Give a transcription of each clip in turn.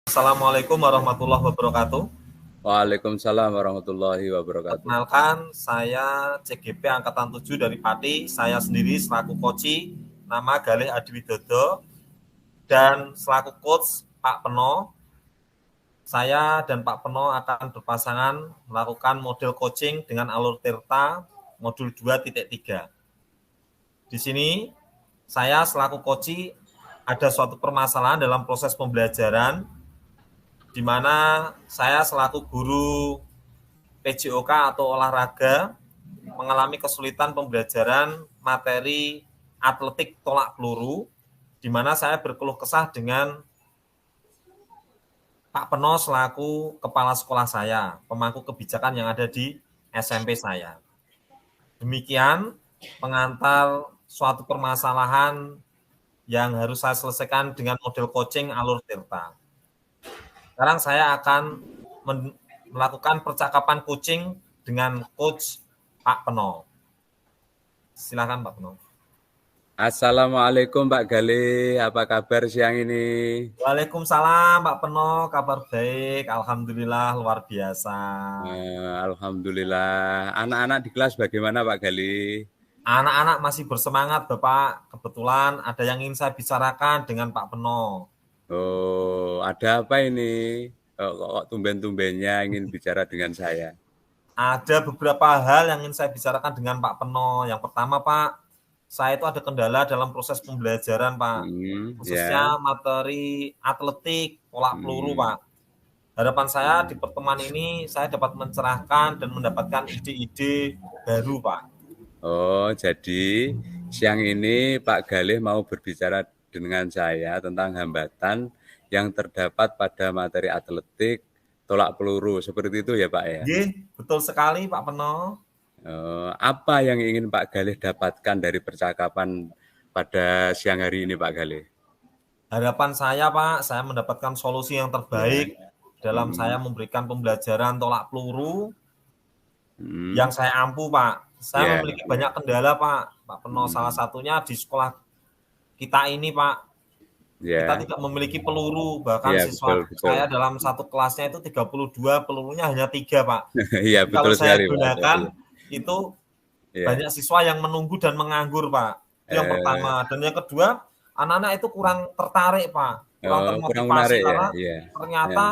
Assalamualaikum warahmatullahi wabarakatuh. Waalaikumsalam warahmatullahi wabarakatuh. Perkenalkan, saya CGP Angkatan 7 dari Pati. Saya sendiri selaku koci, nama Galih Adiwidodo, dan selaku coach Pak Peno. Saya dan Pak Peno akan berpasangan melakukan model coaching dengan alur Tirta modul 2.3. Di sini, saya selaku koci ada suatu permasalahan dalam proses pembelajaran di mana saya selaku guru PJOK atau olahraga mengalami kesulitan pembelajaran materi atletik tolak peluru, di mana saya berkeluh kesah dengan Pak Peno selaku kepala sekolah saya, pemangku kebijakan yang ada di SMP saya. Demikian pengantar suatu permasalahan yang harus saya selesaikan dengan model coaching alur Tirta. Sekarang saya akan melakukan percakapan coaching dengan coach Pak Peno. Silakan Pak Peno. Assalamualaikum Pak Galih, apa kabar siang ini? Waalaikumsalam Pak Peno, kabar baik, alhamdulillah luar biasa. Alhamdulillah. Anak-anak di kelas bagaimana Pak Galih? Anak-anak masih bersemangat Bapak, kebetulan ada yang ingin saya bicarakan dengan Pak Peno. Oh, ada apa ini? Kok tumben-tumbennya ingin bicara dengan saya? Ada beberapa hal yang ingin saya bicarakan dengan Pak Peno. Yang pertama Pak, saya itu ada kendala dalam proses pembelajaran Pak, khususnya Ya. materi atletik, tolak peluru Hmm. Pak. Harapan saya di pertemuan ini saya dapat mencerahkan dan mendapatkan ide-ide baru Pak. Oh, jadi siang ini Pak Galih mau berbicara dengan saya tentang hambatan yang terdapat pada materi atletik tolak peluru. Seperti itu ya Pak ya? Nggih, betul sekali Pak Peno. Apa yang ingin Pak Galih dapatkan dari percakapan pada siang hari ini Pak Galih? Harapan saya Pak, saya mendapatkan solusi yang Ya. terbaik dalam saya Hmm. memberikan pembelajaran tolak peluru yang Hmm. saya ampu Pak. Saya Ya. memiliki banyak kendala Pak Peno. Salah Hmm. satunya di sekolah kita ini Pak, kita Ya. tidak memiliki peluru. Bahkan Ya, betul siswa betul. saya dalam satu kelasnya itu 32, pelurunya hanya 3 Pak. Iya, Jadi kalau betul saya sekali Pak. gunakan itu Ya. banyak siswa yang menunggu dan menganggur Pak. Itu yang Eh, pertama. Dan yang kedua, anak-anak itu kurang tertarik Pak, kurang Kurang termotivasi menarik ya. karena Iya. Ya. ternyata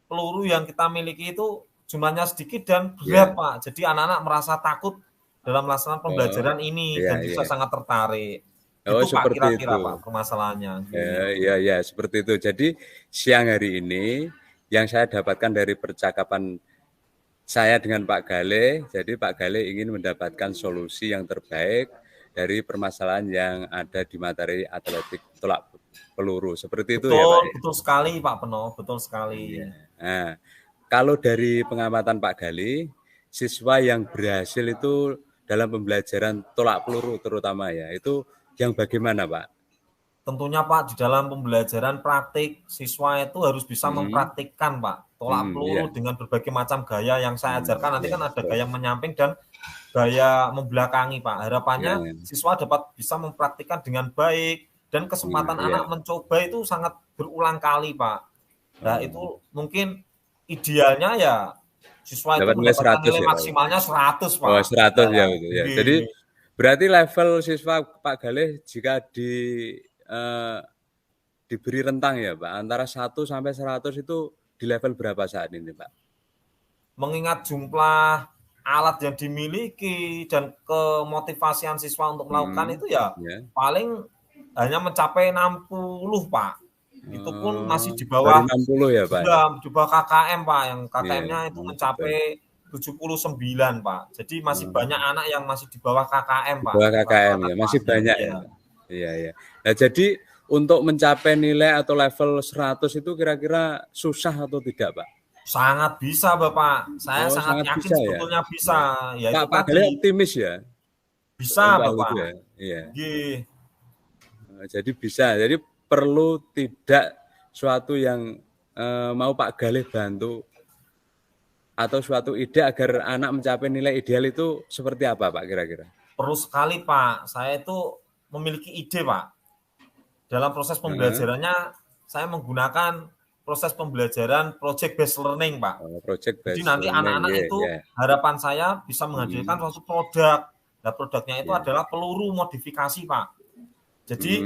peluru yang kita miliki itu jumlahnya sedikit dan berat Ya. Pak. Jadi anak-anak merasa takut dalam melaksanakan Oh, pembelajaran ini iya dan bisa iya. sangat tertarik. Oh, Itu Pak seperti kira-kira itu. Pak permasalahannya. Iya iya, seperti itu. Jadi siang hari ini yang saya dapatkan dari percakapan saya dengan Pak Gale, jadi Pak Gale ingin mendapatkan solusi yang terbaik dari permasalahan yang ada di materi atletik tolak peluru. Seperti itu ya, Pak. Betul, betul sekali Pak Peno, betul Iya. sekali. Nah, kalau dari pengamatan Pak Gali, siswa yang berhasil itu dalam pembelajaran tolak peluru terutama ya, itu yang bagaimana, Pak? Tentunya Pak, di dalam pembelajaran praktik, siswa itu harus bisa Hmm, mempraktikkan Pak, tolak iya. peluru dengan berbagai macam gaya yang saya ajarkan. Nanti Iya, kan ada betul. gaya menyamping dan gaya membelakangi Pak. Iya, Harapannya siswa dapat bisa mempraktikkan dengan baik dan kesempatan iya. anak mencoba itu sangat berulang kali Pak. Nah Oh, itu mungkin idealnya ya siswa itu dapat nilai mendapatkan 100 nilai ya, Pak? maksimalnya 100 Oh, Pak. 100 ya, Nah, betul ya. Jadi ini berarti level siswa Pak Galih jika eh, diberi rentang ya, Pak, antara 1 sampai 100 itu di level berapa saat ini, Pak? mengingat jumlah alat yang dimiliki dan kemotivasian siswa untuk melakukan Hmm, itu ya ya. paling hanya mencapai 60 Pak. Itu pun masih Oh, di baru bawah 60 ya, Pak, ya? di bawah KKM Pak, yang Iya, KKM-nya itu betul. mencapai 79 Pak. Jadi masih banyak Oh, anak yang masih di bawah KKM di Pak, bawah KKM rata-rata ya, masih kelasnya. banyak ya, Iya. Pak? Iya iya. Nah, jadi untuk mencapai nilai atau level 100 itu kira-kira susah atau tidak, Pak? Sangat bisa Bapak, saya Oh, sangat sangat yakin bisa ya? sebetulnya bisa, Ya. ya itu Pak tadi, Galih optimis ya? bisa Soal itu Bapak. ya? Iya. Nggih. Jadi bisa. Jadi perlu tidak suatu yang mau Pak Galih bantu atau suatu ide agar anak mencapai nilai ideal itu seperti apa, Pak, kira-kira? Perlu sekali Pak, saya itu memiliki ide Pak. Dalam proses Heeh. pembelajarannya saya menggunakan proses pembelajaran project based learning, Pak. Project Jadi based nanti learning, anak-anak ya, itu ya. harapan saya bisa menghasilkan suatu produk. Nah, produknya itu Ya. adalah peluru modifikasi, Pak. Jadi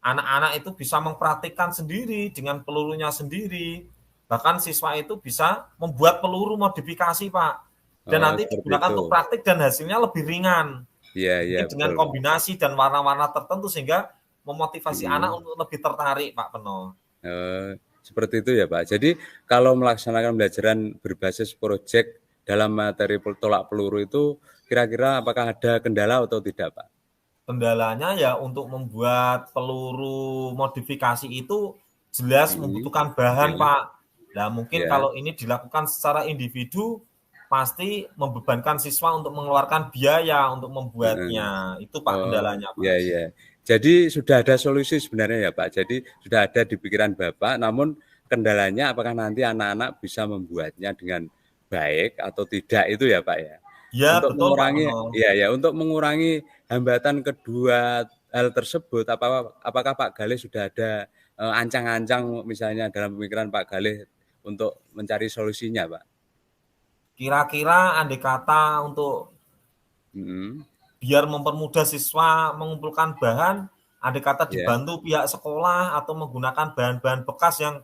anak-anak itu bisa mempraktikkan sendiri dengan pelurunya sendiri. Bahkan siswa itu bisa membuat peluru modifikasi, Pak. Dan nanti digunakan untuk praktik dan hasilnya lebih ringan. Iya, iya, Mungkin dengan betul. kombinasi dan warna-warna tertentu sehingga memotivasi anak untuk lebih tertarik, Pak Peno. Seperti itu ya, Pak. Jadi kalau melaksanakan pembelajaran berbasis proyek dalam materi tolak peluru itu kira-kira apakah ada kendala atau tidak, Pak? Kendalanya ya untuk membuat peluru modifikasi itu jelas membutuhkan bahan, Ya. Pak. Nah, mungkin Ya. kalau ini dilakukan secara individu pasti membebankan siswa untuk mengeluarkan biaya untuk membuatnya. Itu Pak kendalanya, Pak. Iya, iya. Jadi sudah ada solusi sebenarnya ya, Pak. Jadi sudah ada di pikiran Bapak, namun kendalanya apakah nanti anak-anak bisa membuatnya dengan baik atau tidak itu ya, Pak ya. Ya, Untuk betul Pak mengurangi Peno. untuk mengurangi hambatan kedua hal tersebut, apakah Pak Galih sudah ada ancang-ancang misalnya dalam pemikiran Pak Galih untuk mencari solusinya, Pak? Kira-kira andai kata untuk biar mempermudah siswa mengumpulkan bahan, andai kata dibantu pihak sekolah atau menggunakan bahan-bahan bekas yang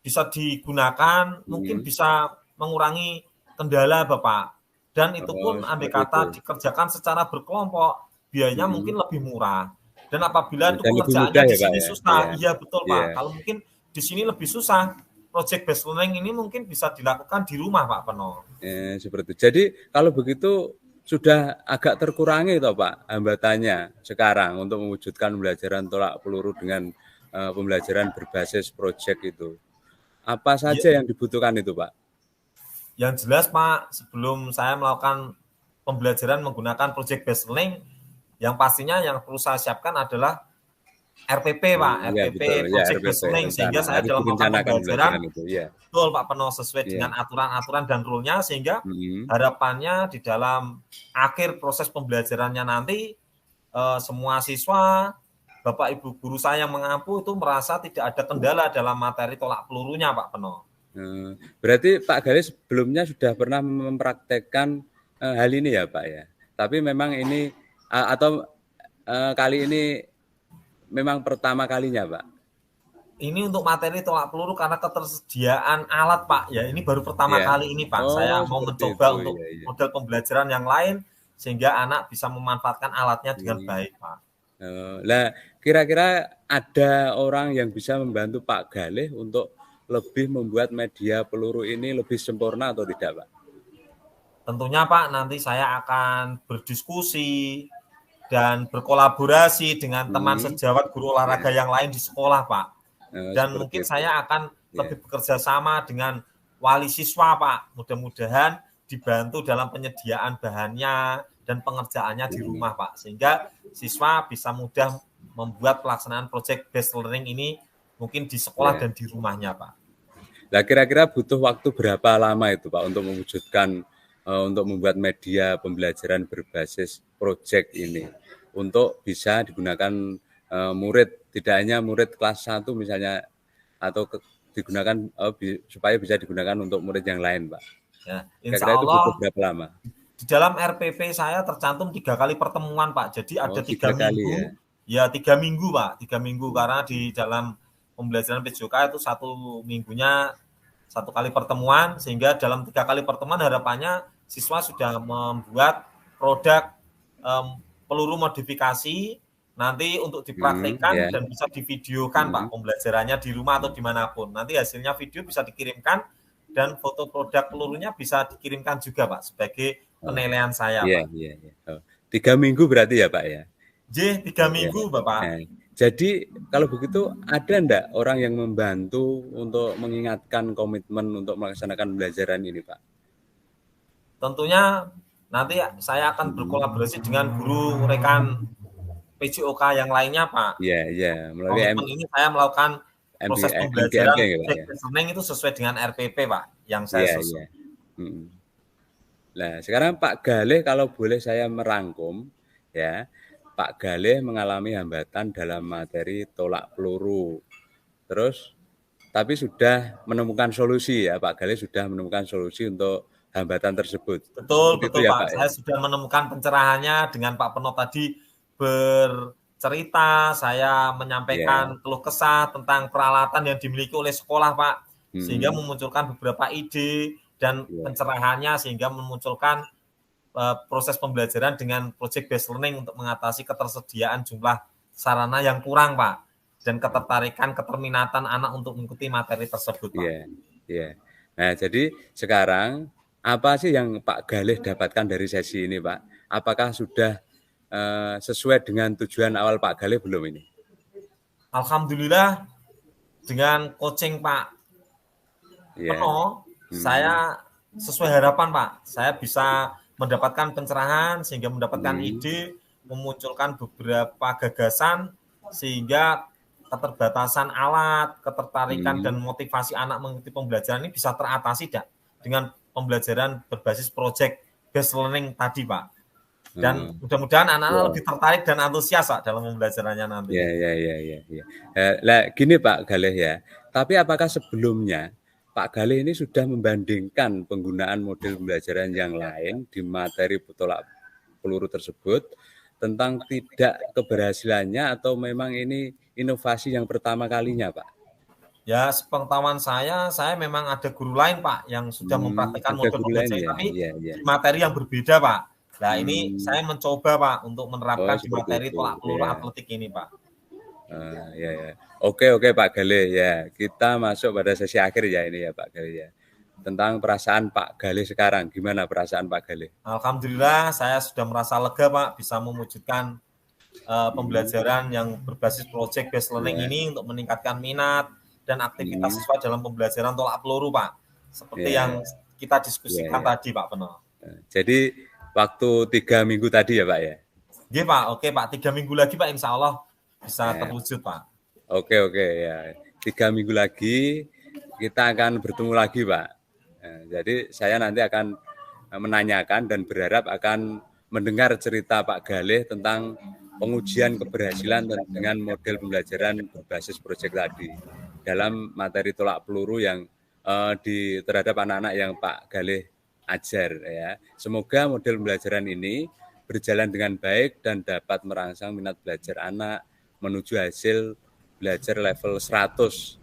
bisa digunakan, mungkin bisa mengurangi kendala, Bapak. Dan itu pun andai kata dikerjakan secara berkelompok, biayanya mungkin lebih murah. Dan apabila itu Dan lebih mudah pengerjaannya di ya, Pak sini ya? susah, Iya. iya betul Iya. Pak. Kalau mungkin di sini lebih susah, project based learning ini mungkin bisa dilakukan di rumah, Pak Peno. Seperti itu. Jadi kalau begitu sudah agak terkurangi toh Pak hambatannya sekarang untuk mewujudkan pembelajaran tolak peluru dengan pembelajaran berbasis proyek itu. Apa saja yang dibutuhkan itu, Pak? Yang jelas, Pak, sebelum saya melakukan pembelajaran menggunakan project based learning, yang pastinya yang perlu saya siapkan adalah RPP, Pak, Iya, RPP betul. Ya, project RPP based learning rencana. sehingga saya Harus dalam melakukan direncanakan pembelajaran pembelajaran itu, ya. betul Pak Peno sesuai Iya. dengan aturan-aturan dan rule-nya sehingga harapannya di dalam akhir proses pembelajarannya nanti semua siswa, Bapak Ibu guru saya yang mengampu itu merasa tidak ada kendala dalam materi tolak pelurunya, Pak Peno. Berarti Pak Galih sebelumnya sudah pernah mempraktekkan hal ini ya, Pak ya. Tapi memang ini atau kali ini memang pertama kalinya, Pak. Ini untuk materi tolak peluru karena ketersediaan alat, Pak. Ya, ini baru pertama kali ini, Pak. Saya mau mencoba itu. untuk Ya. model pembelajaran yang lain sehingga anak bisa memanfaatkan alatnya dengan baik, Pak. Nah, kira-kira ada orang yang bisa membantu Pak Galih untuk lebih membuat media peluru ini lebih sempurna atau tidak, Pak? Tentunya, Pak, nanti saya akan berdiskusi dan berkolaborasi dengan teman sejawat guru olahraga yang lain di sekolah, Pak. Dan mungkin saya akan lebih bekerja sama dengan wali siswa, Pak. Mudah-mudahan dibantu dalam penyediaan bahannya dan pengerjaannya di rumah, Pak. Sehingga siswa bisa mudah membuat pelaksanaan project based learning ini mungkin di sekolah dan di rumahnya, Pak. Nah, kira-kira butuh waktu berapa lama itu, Pak, untuk mewujudkan, untuk membuat media pembelajaran berbasis project ini, untuk bisa digunakan murid, tidak hanya murid kelas 1 misalnya, atau digunakan supaya bisa digunakan untuk murid yang lain, Pak. Ya, insya Kira-kira itu Allah butuh berapa lama? di dalam RPP saya tercantum 3 kali pertemuan, Pak. Jadi ada 3 minggu. Ya, 3 minggu, Pak. 3 minggu karena di dalam pembelajaran PJOK itu 1 minggunya 1 kali pertemuan, sehingga dalam 3 kali pertemuan harapannya siswa sudah membuat produk peluru modifikasi nanti untuk dipraktikkan dan bisa divideokan, Pak, pembelajarannya di rumah atau dimanapun. Nanti hasilnya video bisa dikirimkan dan foto produk pelurunya bisa dikirimkan juga, Pak, sebagai penilaian saya, Pak. Iya. 3 minggu berarti ya, Pak ya? 3 minggu, Bapak. Jadi kalau begitu ada enggak orang yang membantu untuk mengingatkan komitmen untuk melaksanakan pembelajaran ini, Pak? Tentunya nanti saya akan berkolaborasi dengan guru rekan PJOK yang lainnya, Pak. Iya. Melalui komitmen ini saya melakukan proses pembelajaran learning itu sesuai dengan RPP, Pak, yang saya susun. Nah, sekarang Pak Galih kalau boleh saya merangkum, ya, Pak Galih mengalami hambatan dalam materi tolak peluru. Terus tapi sudah menemukan solusi ya, Pak Galih sudah menemukan solusi untuk hambatan tersebut. Betul, Seperti itu betul ya, Pak. Pak ya? Saya sudah menemukan pencerahannya dengan Pak Peno tadi bercerita, saya Iya. menyampaikan keluh kesah tentang peralatan yang dimiliki oleh sekolah Pak, sehingga Hmm, memunculkan beberapa ide dan iya. pencerahannya sehingga memunculkan proses pembelajaran dengan project based learning untuk mengatasi ketersediaan jumlah sarana yang kurang Pak dan ketertarikan, keterminatan anak untuk mengikuti materi tersebut Pak. Iya, iya. Nah, jadi sekarang apa sih yang Pak Galih dapatkan dari sesi ini, Pak? Apakah sudah sesuai dengan tujuan awal Pak Galih belum ini? Alhamdulillah dengan coaching Pak Iya. Peno, Hmm, saya sesuai harapan Pak. Saya bisa mendapatkan pencerahan sehingga mendapatkan hmm, ide, memunculkan beberapa gagasan sehingga keterbatasan alat, ketertarikan dan hmm. motivasi anak mengikuti pembelajaran ini bisa teratasi dengan pembelajaran berbasis project based learning tadi Pak. Dan Hmm. mudah-mudahan anak-anak Ya, lebih tertarik dan antusias Pak dalam pembelajarannya nanti. ya, ya, ya, ya, ya. Lah, gini Pak Galih ya. Tapi apakah sebelumnya Pak Galih ini sudah membandingkan penggunaan model pembelajaran yang lain di materi tolak peluru tersebut tentang tidak keberhasilannya atau memang ini inovasi yang pertama kalinya, Pak? Ya, sepengetahuan saya memang ada guru lain Pak yang sudah mempraktikkan Ada model guru lain pembelajaran ya? tapi Iya, iya. di materi yang berbeda Pak. Nah ini Hmm. saya mencoba Pak untuk Oh, menerapkan di seperti materi itu. tolak peluru Ya. atletik ini Pak. Ya, ya. Oke Pak Galih ya. Kita masuk pada sesi akhir ya ini ya Pak Galih ya. Tentang perasaan Pak Galih sekarang. Gimana perasaan Pak Galih? Alhamdulillah saya sudah merasa lega Pak bisa mewujudkan Hmm. pembelajaran yang berbasis project based learning Ya. ini untuk meningkatkan minat dan aktivitas Hmm. siswa dalam pembelajaran tolak peluru Pak. Seperti Ya, yang kita ya, diskusikan ya. tadi Pak Peno. Jadi waktu 3 minggu tadi ya Pak ya. Oke Pak, oke Pak. 3 minggu lagi Pak insya Allah bisa Ya. terwujud Pak. Oke ya. 3 minggu lagi kita akan bertemu lagi Pak. Jadi saya nanti akan menanyakan dan berharap akan mendengar cerita Pak Galih tentang pengujian keberhasilan dengan model pembelajaran berbasis proyek tadi dalam materi tolak peluru yang terhadap anak-anak yang Pak Galih ajar ya. Semoga model pembelajaran ini berjalan dengan baik dan dapat merangsang minat belajar anak menuju hasil belajar level 100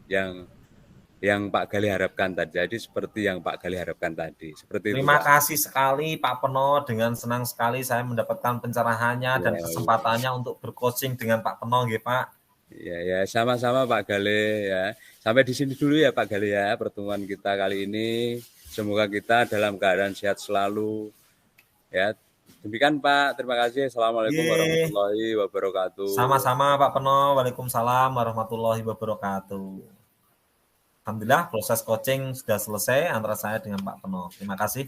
yang Pak Galih harapkan tadi. Jadi seperti yang Pak Galih harapkan tadi. Seperti itu, Terima Pak. kasih sekali Pak Peno, dengan senang sekali saya mendapatkan pencerahannya dan Ya, kesempatannya untuk bercoaching dengan Pak Peno, nggih Pak. ya, sama-sama Pak Galih ya. Sampai di sini dulu ya Pak Galih ya pertemuan kita kali ini. Semoga kita dalam keadaan sehat selalu ya. Demikian Pak, terima kasih. Assalamualaikum Ye, warahmatullahi wabarakatuh. sama-sama Pak Peno. Waalaikumsalam warahmatullahi wabarakatuh. Alhamdulillah proses coaching sudah selesai antara saya dengan Pak Peno. Terima kasih.